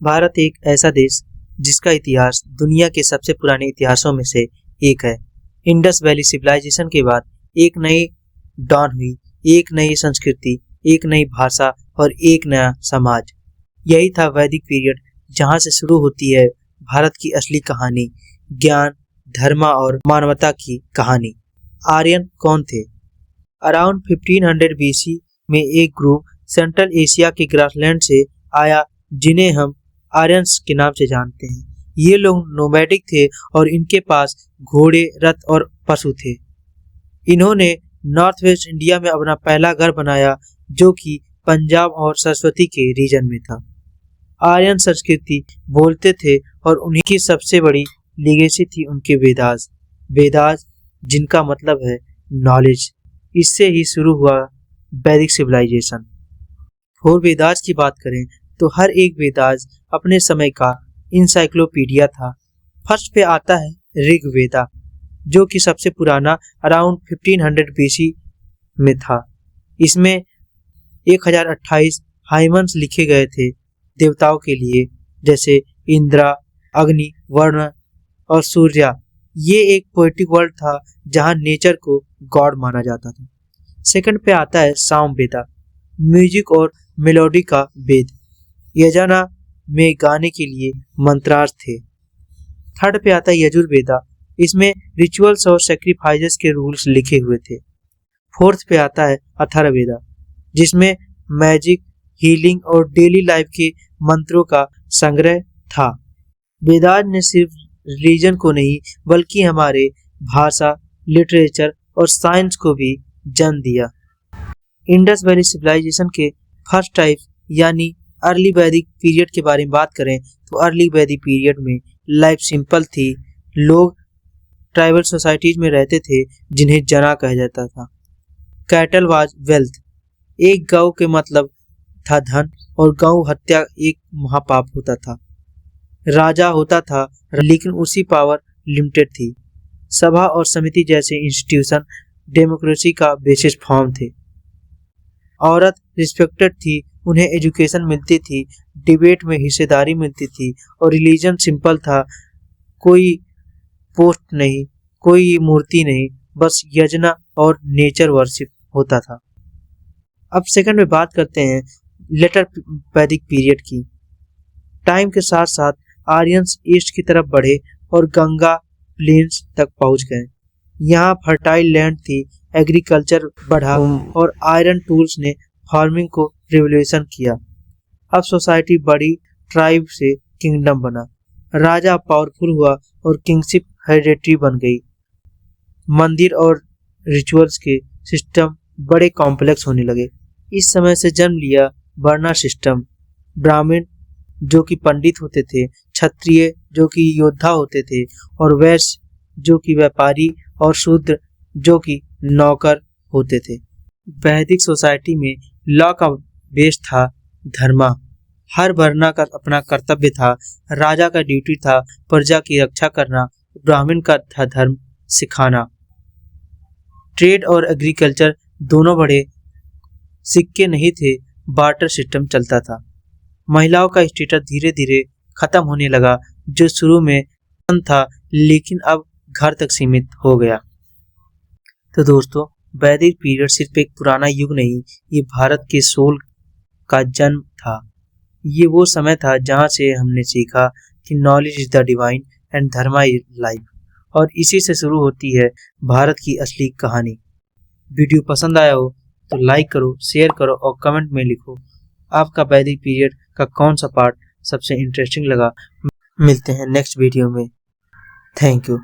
भारत एक ऐसा देश जिसका इतिहास दुनिया के सबसे पुराने इतिहासों में से एक है। इंडस वैली सिविलाइजेशन के बाद एक नई डॉन हुई, एक नई संस्कृति, एक नई भाषा और एक नया समाज। यही था वैदिक पीरियड, जहाँ से शुरू होती है भारत की असली कहानी, ज्ञान, धर्म और मानवता की कहानी। आर्यन कौन थे? अराउंड 1500 बीसी में एक ग्रुप सेंट्रल एशिया के ग्रासलैंड से आया, जिन्हें हम आर्यंस के नाम से जानते हैं। ये लोग नोमैडिक थे और इनके पास घोड़े, रथ और पशु थे। इन्होंने नॉर्थ वेस्ट इंडिया में अपना पहला घर बनाया, जो कि पंजाब और सरस्वती के रीजन में था। आर्यन संस्कृति बोलते थे और उन्हीं की सबसे बड़ी लीगेसी थी उनके वेदास। वेदास जिनका मतलब है नॉलेज। इससे ही शुरू हुआ वैदिक सिविलाइजेशन। और वेदास की बात करें तो हर एक वेदास अपने समय का इंसाइक्लोपीडिया था। फर्स्ट पे आता है ऋग्वेदा, जो कि सबसे पुराना अराउंड 1500 बीसी में था। इसमें 1028 हाइमन्स लिखे गए थे देवताओं के लिए, जैसे इंद्रा, अग्नि, वरुण और सूर्या। ये एक पोएटिक वर्ड था जहाँ नेचर को गॉड माना जाता था। सेकंड पे आता है सामवेदा, म्यूजिक और मेलोडी का वेद। यजना में गाने के लिए मंत्रार्थ थे। थर्ड पे आता है यजुर्वेदा, इसमें रिचुअल्स और सैक्रिफाइसेस के रूल्स लिखे हुए थे। फोर्थ पे आता है अथर्ववेदा, जिसमें मैजिक, हीलिंग और डेली लाइफ के मंत्रों का संग्रह था। वेदास ने सिर्फ रिलीजन को नहीं बल्कि हमारे भाषा, लिटरेचर और साइंस को भी जन्म दिया। इंडस वैली सिविलाइजेशन के फर्स्ट टाइप यानी अर्ली वैदिक पीरियड के बारे में बात करें तो अर्ली वैदिक पीरियड में लाइफ सिंपल थी। लोग ट्राइबल सोसाइटीज में रहते थे, जिन्हें जना कहा जाता था। कैटल वाज वेल्थ, एक गौ के मतलब था धन और गौ हत्या एक महापाप होता था। राजा होता था, लेकिन उसकी पावर लिमिटेड थी। सभा और समिति जैसे इंस्टीट्यूशन डेमोक्रेसी का बेसिस फॉर्म थे। औरत रिस्पेक्टेड थी, उन्हें एजुकेशन मिलती थी, डिबेट में हिस्सेदारी मिलती थी और रिलीजन सिंपल था। कोई पोस्ट नहीं, कोई मूर्ति नहीं, बस यज्ञ और नेचर वर्शिप होता था। अब सेकंड में बात करते हैं लेटर वैदिक पीरियड की। टाइम के साथ साथ आर्यंस ईस्ट की तरफ बढ़े और गंगा प्लेन्स तक पहुंच गए। यहाँ फर्टाइल लैंड थी, एग्रीकल्चर बढ़ा और आयरन टूल्स ने फार्मिंग को रिवोल्यूशन किया। अब सोसाइटी बड़ी, ट्राइब से किंगडम बना, राजा पावरफुल हुआ और किंगशिप हेरिडेटरी बन गई। मंदिर और रिचुअल्स के सिस्टम बड़े कॉम्प्लेक्स होने लगे। इस समय से जन्म लिया वर्ण सिस्टम। ब्राह्मण जो कि पंडित होते थे, क्षत्रिय जो कि योद्धा होते थे और वैश्य जो कि व्यापारी और शूद्र जो कि नौकर होते थे। वैदिक सोसाइटी में लॉ का बेस था धर्म। हर वर्ण का अपना कर्तव्य था। राजा का ड्यूटी था प्रजा की रक्षा करना, ब्राह्मण का था धर्म सिखाना। ट्रेड और एग्रीकल्चर दोनों बढ़े। सिक्के नहीं थे, बार्टर सिस्टम चलता था। महिलाओं का स्टेटस धीरे धीरे खत्म होने लगा, जो शुरू में था लेकिन अब घर तक सीमित हो गया। तो दोस्तों, वैदिक पीरियड सिर्फ एक पुराना युग नहीं, ये भारत के सोल का जन्म था। ये वो समय था जहाँ से हमने सीखा कि knowledge is the divine and Dharma is life, और इसी से शुरू होती है भारत की असली कहानी। वीडियो पसंद आया हो तो लाइक करो, शेयर करो और कमेंट में लिखो आपका वैदिक पीरियड का कौन सा पार्ट सबसे इंटरेस्टिंग लगा। मिलते हैं नेक्स्ट वीडियो में। Thank you.